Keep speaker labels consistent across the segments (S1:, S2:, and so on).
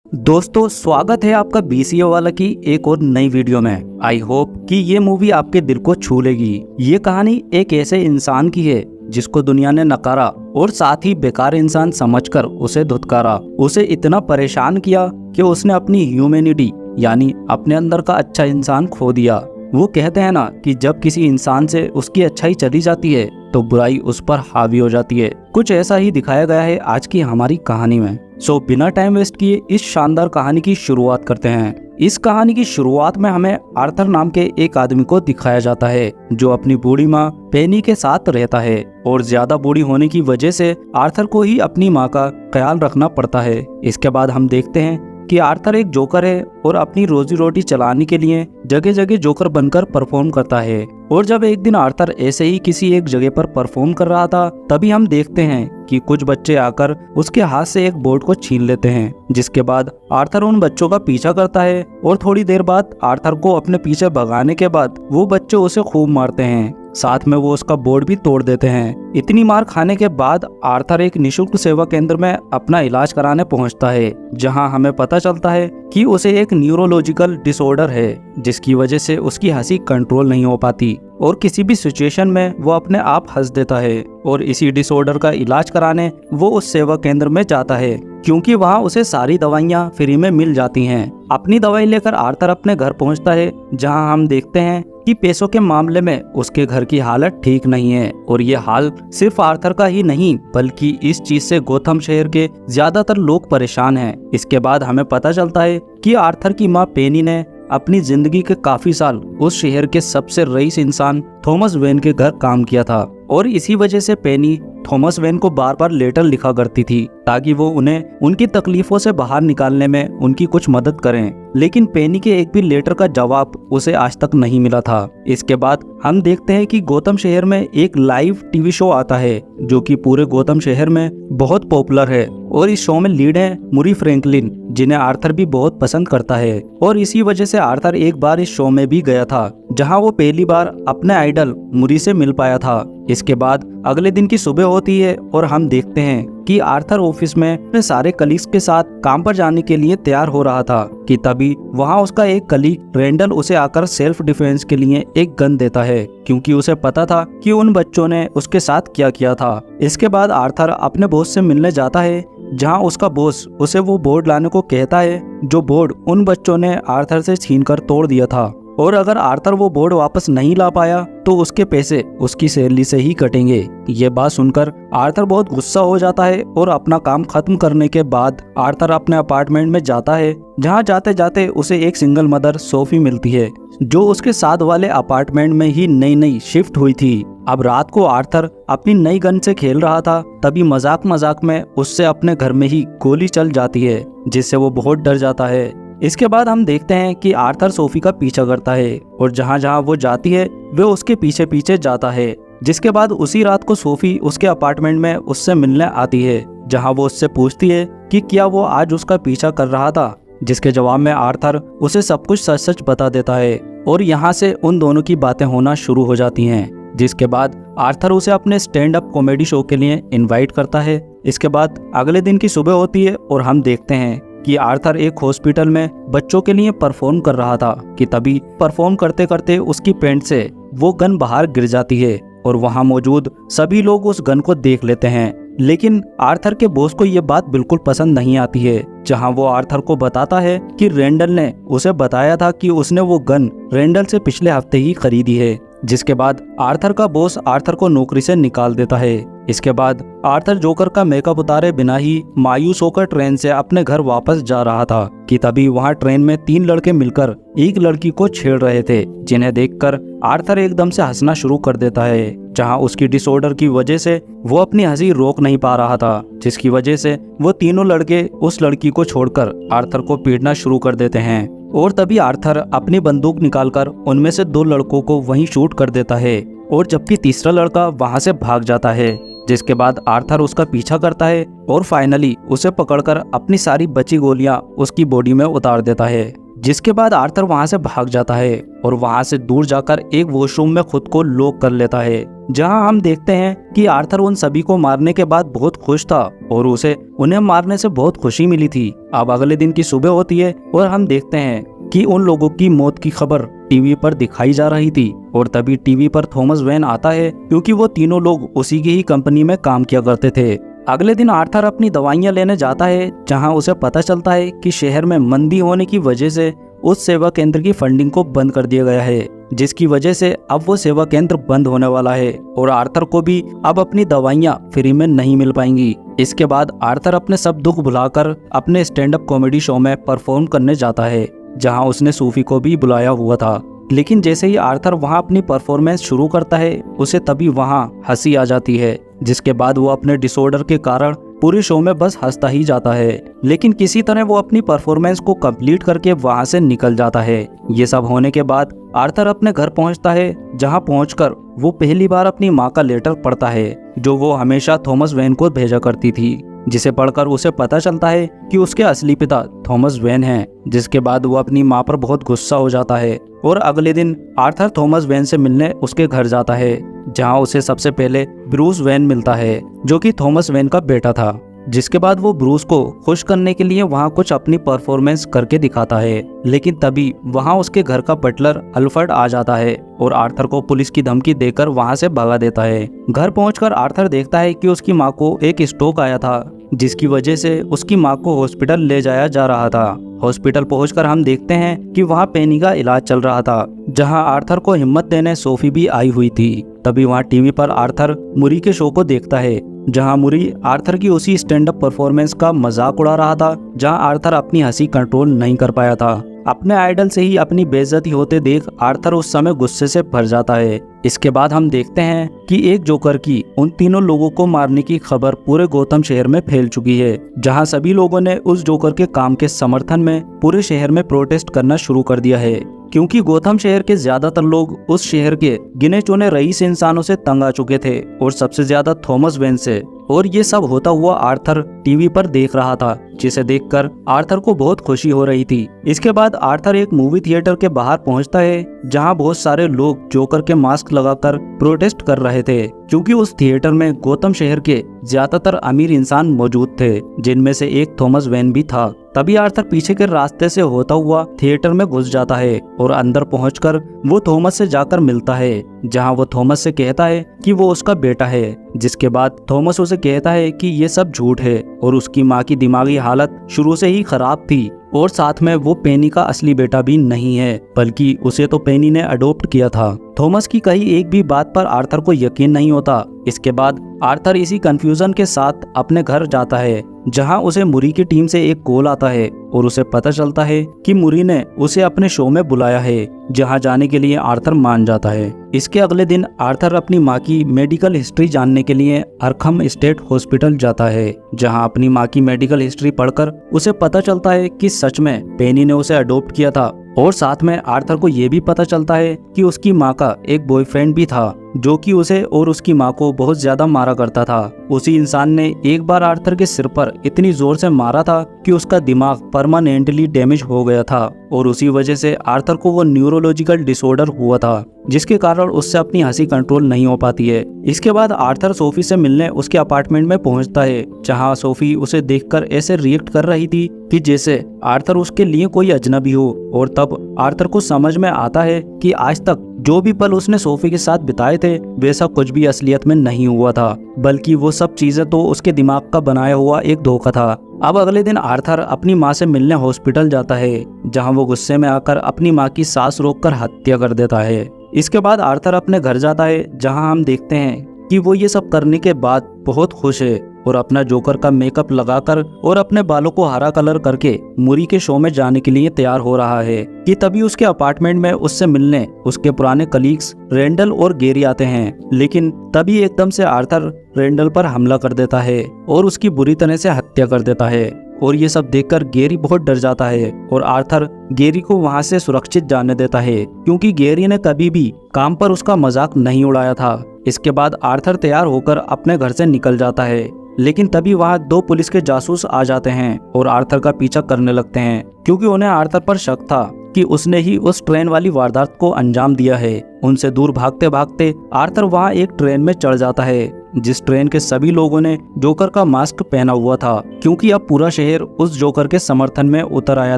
S1: दोस्तों स्वागत है आपका बीसीए वाला की एक और नई वीडियो में। आई होप कि ये मूवी आपके दिल को छू लेगी। ये कहानी एक ऐसे इंसान की है जिसको दुनिया ने नकारा और साथ ही बेकार इंसान समझकर उसे धुतकारा, उसे इतना परेशान किया कि उसने अपनी ह्यूमैनिटी यानी अपने अंदर का अच्छा इंसान खो दिया। वो कहते हैं ना कि जब किसी इंसान से उसकी अच्छाई चली जाती है तो बुराई उस पर हावी हो जाती है। कुछ ऐसा ही दिखाया गया है आज की हमारी कहानी में। सो बिना टाइम वेस्ट किए इस शानदार कहानी की शुरुआत करते हैं। इस कहानी की शुरुआत में हमें आर्थर नाम के एक आदमी को दिखाया जाता है जो अपनी बूढ़ी माँ पेनी के साथ रहता है और ज्यादा बूढ़ी होने की वजह से आर्थर को ही अपनी माँ का ख्याल रखना पड़ता है। इसके बाद हम देखते हैं कि आर्थर एक जोकर है और अपनी रोजी रोटी चलाने के लिए जगह जगह जोकर बनकर परफॉर्म करता है। और जब एक दिन आर्थर ऐसे ही किसी एक जगह पर परफॉर्म कर रहा था तभी हम देखते हैं कि कुछ बच्चे आकर उसके हाथ से एक बोर्ड को छीन लेते हैं। जिसके बाद आर्थर उन बच्चों का पीछा करता है और थोड़ी देर बाद आर्थर को अपने पीछे भगाने के बाद वो बच्चे उसे खूब मारते हैं, साथ में वो उसका बोर्ड भी तोड़ देते हैं। इतनी मार खाने के बाद आर्थर एक निशुल्क सेवा केंद्र में अपना इलाज कराने पहुंचता है, जहां हमें पता चलता है कि उसे एक न्यूरोलॉजिकल डिसऑर्डर है जिसकी वजह से उसकी हंसी कंट्रोल नहीं हो पाती और किसी भी सिचुएशन में वो अपने आप हंस देता है। और इसी डिसऑर्डर का इलाज कराने वो उस सेवा केंद्र में जाता है क्योंकि वहाँ उसे सारी दवाइयाँ फ्री में मिल जाती हैं। अपनी दवाई लेकर आर्थर अपने घर पहुँचता है, जहाँ हम देखते हैं कि पैसों के मामले में उसके घर की हालत ठीक नहीं है। और ये हाल सिर्फ आर्थर का ही नहीं बल्कि इस चीज से गोथम शहर के ज्यादातर लोग परेशान हैं। इसके बाद हमें पता चलता है कि आर्थर की माँ पेनी ने अपनी जिंदगी के काफी साल उस शहर के सबसे रईस इंसान थॉमस वेन के घर काम किया था और इसी वजह से पेनी थॉमस वेन को बार बार लेटर लिखा करती थी ताकि वो उन्हें उनकी तकलीफों से बाहर निकालने में उनकी कुछ मदद करें। लेकिन पेनी के एक भी लेटर का जवाब उसे आज तक नहीं मिला था। इसके बाद हम देखते हैं कि गौतम शहर में एक लाइव टीवी शो आता है जो कि पूरे गौतम शहर में बहुत पॉपुलर है और इस शो में लीड है मुरी फ्रैंकलिन, जिन्हें आर्थर भी बहुत पसंद करता है। और इसी वजह से आर्थर एक बार इस शो में भी गया था जहां वो पहली बार अपने आइडल मुरी से मिल पाया था। इसके बाद अगले दिन की सुबह होती है और हम देखते हैं कि आर्थर ऑफिस में अपने सारे कलीग्स के साथ काम पर जाने के लिए तैयार हो रहा था कि तभी वहां उसका एक कलीग रेंडल उसे आकर सेल्फ डिफेंस के लिए एक गन देता है क्योंकि उसे पता था कि उन बच्चों ने उसके साथ क्या किया था। इसके बाद आर्थर अपने बॉस से मिलने जाता है जहां उसका बॉस उसे वो बोर्ड लाने को कहता है जो बोर्ड उन बच्चों ने आर्थर से छीनकर तोड़ दिया था। और अगर आर्थर वो बोर्ड वापस नहीं ला पाया तो उसके पैसे उसकी सैलरी से ही कटेंगे। ये बात सुनकर आर्थर बहुत गुस्सा हो जाता है और अपना काम खत्म करने के बाद आर्थर अपने अपार्टमेंट में जाता है, जहां जाते जाते उसे एक सिंगल मदर सोफी मिलती है जो उसके साथ वाले अपार्टमेंट में ही नई शिफ्ट हुई थी। अब रात को आर्थर अपनी नई गन से खेल रहा था तभी मजाक मजाक में उससे अपने घर में ही गोली चल जाती है जिससे वो बहुत डर जाता है। इसके बाद हम देखते हैं कि आर्थर सोफी का पीछा करता है और जहाँ जहाँ वो जाती है वे उसके पीछे पीछे जाता है। जिसके बाद उसी रात को सोफी उसके अपार्टमेंट में उससे मिलने आती है, जहाँ वो उससे पूछती है कि क्या वो आज उसका पीछा कर रहा था, जिसके जवाब में आर्थर उसे सब कुछ सच सच बता देता है और यहाँ से उन दोनों की बातें होना शुरू हो जाती हैं। जिसके बाद आर्थर उसे अपने स्टैंड अप कॉमेडी शो के लिए इनवाइट करता है। इसके बाद अगले दिन की सुबह होती है और हम देखते हैं कि आर्थर एक हॉस्पिटल में बच्चों के लिए परफॉर्म कर रहा था कि तभी परफॉर्म करते करते उसकी पैंट से वो गन बाहर गिर जाती है और वहां मौजूद सभी लोग उस गन को देख लेते हैं। लेकिन आर्थर के बॉस को ये बात बिल्कुल पसंद नहीं आती है, जहां वो आर्थर को बताता है कि रेंडल ने उसे बताया था कि उसने वो गन रेंडल से पिछले हफ्ते ही खरीदी है। जिसके बाद आर्थर का बॉस आर्थर को नौकरी से निकाल देता है। इसके बाद आर्थर जोकर का मेकअप उतारे बिना ही मायूस होकर ट्रेन से अपने घर वापस जा रहा था कि तभी वहां ट्रेन में 3 लड़के मिलकर एक लड़की को छेड़ रहे थे, जिन्हें देखकर आर्थर एकदम से हंसना शुरू कर देता है, जहां उसकी डिसऑर्डर की वजह से वो अपनी हंसी रोक नहीं पा रहा था, जिसकी वजह से वो तीनों लड़के उस लड़की को छोड़कर आर्थर को पीटना शुरू कर देते हैं। और तभी आर्थर अपनी बंदूक निकालकर उनमें से 2 लड़कों को वहीं शूट कर देता है और जबकि तीसरा लड़का वहां से भाग जाता है। जिसके बाद आर्थर उसका पीछा करता है और फाइनली उसे पकड़कर अपनी सारी बची गोलियां उसकी बॉडी में उतार देता है। जिसके बाद आर्थर वहां से भाग जाता है और वहां से दूर जाकर एक वॉशरूम में खुद को लॉक कर लेता है, जहां हम देखते हैं कि आर्थर उन सभी को मारने के बाद बहुत खुश था और उसे उन्हें मारने से बहुत खुशी मिली थी। अब अगले दिन की सुबह होती है और हम देखते हैं कि उन लोगों की मौत की खबर टीवी पर दिखाई जा रही थी और तभी टीवी पर थॉमस वेन आता है, क्योंकि वो तीनों लोग उसी की ही कंपनी में काम किया करते थे। अगले दिन आर्थर अपनी दवाइयां लेने जाता है, जहां उसे पता चलता है कि शहर में मंदी होने की वजह से उस सेवा केंद्र की फंडिंग को बंद कर दिया गया है, जिसकी वजह से अब वो सेवा केंद्र बंद होने वाला है और आर्थर को भी अब अपनी दवाइयां फ्री में नहीं मिल पाएंगी। इसके बाद आर्थर अपने सब दुख भुलाकर अपने स्टैंड अप कॉमेडी शो में परफॉर्म करने जाता है, जहां उसने सूफी को भी बुलाया हुआ था। लेकिन जैसे ही आर्थर वहां अपनी परफॉर्मेंस शुरू करता है, उसे तभी वहां हंसी आ जाती है, जिसके बाद वो अपने डिसऑर्डर के कारण पूरे शो में बस हंसता ही जाता है। लेकिन किसी तरह वो अपनी परफॉर्मेंस को कंप्लीट करके वहां से निकल जाता है। ये सब होने के बाद आर्थर अपने घर पहुंचता है, जहां पहुंचकर वो पहली बार अपनी माँ का लेटर पढ़ता है, जो वो हमेशा थॉमस वेन को भेजा करती थी, जिसे पढ़कर उसे पता चलता है कि उसके असली पिता थॉमस वेन हैं। जिसके बाद वो अपनी माँ पर बहुत गुस्सा हो जाता है और अगले दिन आर्थर थॉमस वेन से मिलने उसके घर जाता है, जहां उसे सबसे पहले ब्रूस वेन मिलता है, जो कि थॉमस वेन का बेटा था। जिसके बाद वो ब्रूस को खुश करने के लिए वहां कुछ अपनी परफॉर्मेंस करके दिखाता है, लेकिन तभी वहां उसके घर का बटलर अल्फ्रेड आ जाता है और आर्थर को पुलिस की धमकी देकर वहां से भगा देता है। घर पहुंचकर आर्थर देखता है कि उसकी माँ को एक स्ट्रोक आया था, जिसकी वजह से उसकी माँ को हॉस्पिटल ले जाया जा रहा था। हॉस्पिटल पहुंचकर हम देखते हैं कि वहां पेनी का इलाज चल रहा था, जहां आर्थर को हिम्मत देने सोफी भी आई हुई थी। तभी वहां टीवी पर आर्थर मुरी के शो को देखता है, जहां मुरी आर्थर की उसी स्टैंड अप परफॉर्मेंस का मजाक उड़ा रहा था, जहां आर्थर अपनी हंसी कंट्रोल नहीं कर पाया था। अपने आइडल से ही अपनी बेइज्जती होते देख आर्थर उस समय गुस्से से भर जाता है। इसके बाद हम देखते हैं कि एक जोकर की उन तीनों लोगों को मारने की खबर पूरे गौतम शहर में फैल चुकी है, जहां सभी लोगों ने उस जोकर के काम के समर्थन में पूरे शहर में प्रोटेस्ट करना शुरू कर दिया है, क्योंकि गौतम शहर के ज्यादातर लोग उस शहर के गिने चुने रईस इंसानों से तंग आ चुके थे और सबसे ज्यादा थॉमस वेन से। और ये सब होता हुआ आर्थर टीवी पर देख रहा था, जिसे देखकर आर्थर को बहुत खुशी हो रही थी। इसके बाद आर्थर एक मूवी थिएटर के बाहर पहुंचता है, जहां बहुत सारे लोग जोकर के मास्क लगाकर प्रोटेस्ट कर रहे थे, क्योंकि उस थिएटर में गौतम शहर के ज्यादातर अमीर इंसान मौजूद थे, जिनमें से एक थॉमस वेन भी था। तभी आर्थर पीछे के रास्ते से होता हुआ थिएटर में घुस जाता है और अंदर पहुंचकर वो थॉमस से जाकर मिलता है, जहां वो थॉमस से कहता है कि वो उसका बेटा है। जिसके बाद थॉमस उसे कहता है कि ये सब झूठ है और उसकी माँ की दिमागी हालत शुरू से ही खराब थी और साथ में वो पेनी का असली बेटा भी नहीं है, बल्कि उसे तो पेनी ने अडॉप्ट किया था। थॉमस की कही एक भी बात पर आर्थर को यकीन नहीं होता। इसके बाद आर्थर इसी कंफ्यूजन के साथ अपने घर जाता है, जहां उसे मुरी की टीम से एक कॉल आता है और उसे पता चलता है कि मुरी ने उसे अपने शो में बुलाया है, जहां जाने के लिए आर्थर मान जाता है। इसके अगले दिन आर्थर अपनी माँ की मेडिकल हिस्ट्री जानने के लिए अरखम स्टेट हॉस्पिटल जाता है, जहां अपनी माँ की मेडिकल हिस्ट्री पढ़कर उसे पता चलता है कि सच में पेनी ने उसे अडॉप्ट किया था। और साथ में आर्थर को ये भी पता चलता है कि उसकी माँ का एक बॉयफ्रेंड भी था, जो कि उसे और उसकी माँ को बहुत ज्यादा मारा करता था। उसी इंसान ने एक बार आर्थर के सिर पर इतनी जोर से मारा था कि उसका दिमाग परमानेंटली डैमेज हो गया था और उसी वजह से आर्थर को वो न्यूरोलॉजिकल डिसऑर्डर हुआ था, जिसके कारण उससे अपनी हंसी कंट्रोल नहीं हो पाती है। इसके बाद आर्थर सोफी से मिलने उसके अपार्टमेंट में पहुंचता है, जहां सोफी उसे देखकर ऐसे रिएक्ट कर रही थी कि जैसे आर्थर उसके लिए कोई अजनबी हो। और तब आर्थर को समझ में आता है कि आज तक जो भी पल उसने सोफी के साथ बिताए थे, वैसा कुछ भी असलियत में नहीं हुआ था, बल्कि वो सब चीजें तो उसके दिमाग का बनाया हुआ एक धोखा था। अब अगले दिन आर्थर अपनी माँ से मिलने हॉस्पिटल जाता है, जहां वो गुस्से में आकर अपनी माँ की सांस रोककर हत्या कर देता है। इसके बाद आर्थर अपने घर जाता है, जहां हम देखते हैं कि वो ये सब करने के बाद बहुत खुश है और अपना जोकर का मेकअप लगाकर और अपने बालों को हरा कलर करके मुरी के शो में जाने के लिए तैयार हो रहा है कि तभी उसके अपार्टमेंट में उससे मिलने उसके पुराने कलीग्स रेंडल और गेरी आते हैं। लेकिन तभी एकदम से आर्थर रेंडल पर हमला कर देता है और उसकी बुरी तरह से हत्या कर देता है। और ये सब देखकर गेरी बहुत डर जाता है और आर्थर गेरी को वहां से सुरक्षित जाने देता है, क्योंकि गेरी ने कभी भी काम पर उसका मजाक नहीं उड़ाया था। इसके बाद आर्थर तैयार होकर अपने घर से निकल जाता है लेकिन तभी वहाँ 2 पुलिस के जासूस आ जाते हैं और आर्थर का पीछा करने लगते हैं, क्योंकि उन्हें आर्थर पर शक था कि उसने ही उस ट्रेन वाली वारदात को अंजाम दिया है। उनसे दूर भागते भागते आर्थर वहाँ एक ट्रेन में चढ़ जाता है, जिस ट्रेन के सभी लोगों ने जोकर का मास्क पहना हुआ था, क्योंकि अब पूरा शहर उस जोकर के समर्थन में उतर आया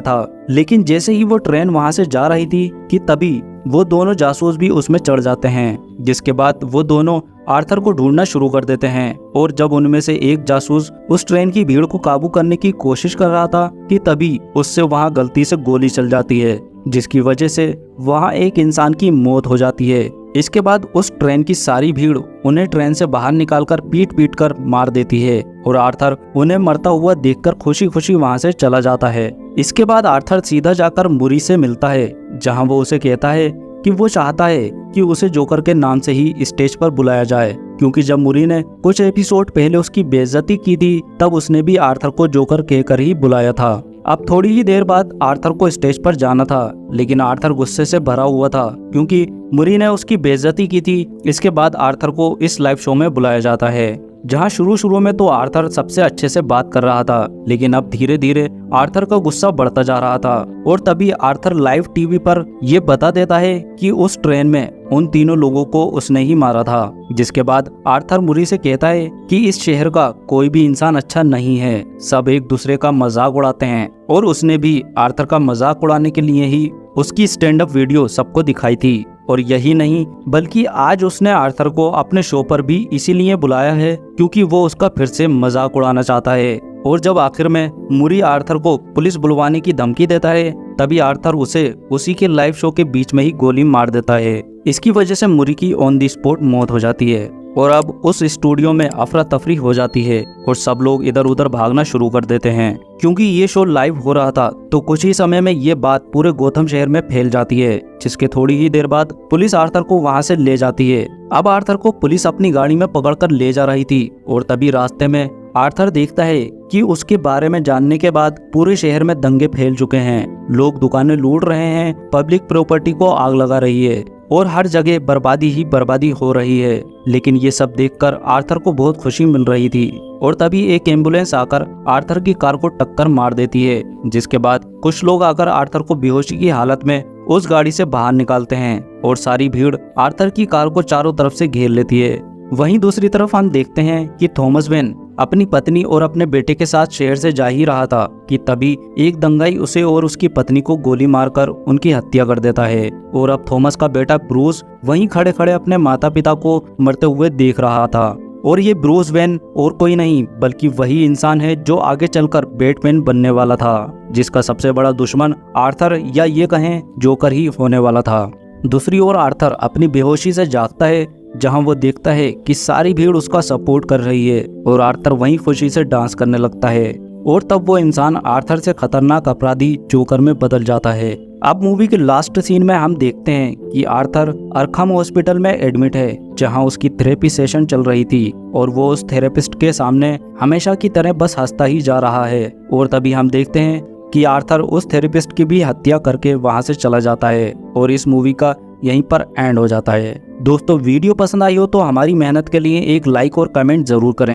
S1: था। लेकिन जैसे ही वो ट्रेन वहाँ से जा रही थी कि तभी वो दोनों जासूस भी उसमें चढ़ जाते हैं, जिसके बाद वो दोनों आर्थर को ढूंढना शुरू कर देते हैं। और जब उनमें से एक जासूस उस ट्रेन की भीड़ को काबू करने की कोशिश कर रहा था कि तभी उससे वहां गलती से गोली चल जाती है, जिसकी वजह से वहां एक इंसान की मौत हो जाती है। इसके बाद उस ट्रेन की सारी भीड़ उन्हें ट्रेन से बाहर निकालकर पीट पीट कर मार देती है और आर्थर उन्हें मरता हुआ देखकर खुशी खुशी वहां से चला जाता है। इसके बाद आर्थर सीधा जाकर मुरी से मिलता है, जहां वो उसे कहता है कि वो चाहता है कि उसे जोकर के नाम से ही स्टेज पर बुलाया जाए, क्योंकि जब मुरी ने कुछ एपिसोड पहले उसकी बेइज्जती की थी तब उसने भी आर्थर को जोकर कहकर ही बुलाया था। अब थोड़ी ही देर बाद आर्थर को स्टेज पर जाना था, लेकिन आर्थर गुस्से से भरा हुआ था क्योंकि मुरी ने उसकी बेइज्जती की थी। इसके बाद आर्थर को इस लाइव शो में बुलाया जाता है, जहां शुरू में तो आर्थर सबसे अच्छे से बात कर रहा था, लेकिन अब धीरे धीरे आर्थर का गुस्सा बढ़ता जा रहा था। और तभी आर्थर लाइव टीवी पर ये बता देता है कि उस ट्रेन में उन तीनों लोगों को उसने ही मारा था। जिसके बाद आर्थर मुरी से कहता है कि इस शहर का कोई भी इंसान अच्छा नहीं है, सब एक दूसरे का मजाक उड़ाते हैं। और उसने भी आर्थर का मजाक उड़ाने के लिए ही उसकी स्टैंड अप वीडियो सबको दिखाई थी। और यही नहीं बल्कि आज उसने आर्थर को अपने शो पर भी इसीलिए बुलाया है क्योंकि वो उसका फिर से मजाक उड़ाना चाहता है। और जब आखिर में मुरी आर्थर को पुलिस बुलवाने की धमकी देता है तभी आर्थर उसे उसी के लाइव शो के बीच में ही गोली मार देता है। इसकी वजह से मुरी की ऑन द स्पॉट मौत हो जाती है और अब उस स्टूडियो में अफरा तफरी हो जाती है और सब लोग इधर उधर भागना शुरू कर देते हैं। क्योंकि ये शो लाइव हो रहा था तो कुछ ही समय में ये बात पूरे गोथम शहर में फैल जाती है, जिसके थोड़ी ही देर बाद पुलिस आर्थर को वहां से ले जाती है। अब आर्थर को पुलिस अपनी गाड़ी में पकड़कर ले जा रही थी और तभी रास्ते में आर्थर देखता है कि उसके बारे में जानने के बाद पूरे शहर में दंगे फैल चुके हैं, लोग दुकानें लूट रहे हैं, पब्लिक प्रॉपर्टी को आग लगा रही है और हर जगह बर्बादी ही बर्बादी हो रही है। लेकिन ये सब देखकर आर्थर को बहुत खुशी मिल रही थी और तभी एक एम्बुलेंस आकर आर्थर की कार को टक्कर मार देती है, जिसके बाद कुछ लोग आकर आर्थर को बेहोशी की हालत में उस गाड़ी से बाहर निकालते हैं और सारी भीड़ आर्थर की कार को चारों तरफ से घेर लेती है। वहीं दूसरी तरफ हम देखते हैं कि थॉमस वेन अपनी पत्नी और अपने बेटे के साथ शहर से जा ही रहा था कि तभी एक दंगाई उसे और उसकी पत्नी को गोली मारकर उनकी हत्या कर देता है। और अब थॉमस का बेटा ब्रूस वहीं खड़े खड़े अपने माता पिता को मरते हुए देख रहा था। और ये ब्रूस वेन और कोई नहीं बल्कि वही इंसान है जो आगे चलकर बैटमैन बनने वाला था, जिसका सबसे बड़ा दुश्मन आर्थर या ये कहें जोकर ही होने वाला था। दूसरी ओर आर्थर अपनी बेहोशी से जागता है, जहां वो देखता है कि सारी भीड़ उसका सपोर्ट कर रही है और आर्थर वहीं खुशी से डांस करने लगता है। और तब वो इंसान आर्थर से खतरनाक अपराधी जोकर में बदल जाता है। अब मूवी के लास्ट सीन में हम देखते हैं कि आर्थर अरखम हॉस्पिटल में एडमिट है, जहां उसकी थेरेपी सेशन चल रही थी और वो उस थेरेपिस्ट के सामने हमेशा की तरह बस हंसता ही जा रहा है। और तभी हम देखते हैं कि आर्थर उस थेरेपिस्ट की भी हत्या करके वहां से चला जाता है और इस मूवी का यहीं पर एंड हो जाता है। दोस्तों वीडियो पसंद आई हो तो हमारी मेहनत के लिए एक लाइक और कमेंट जरूर करें।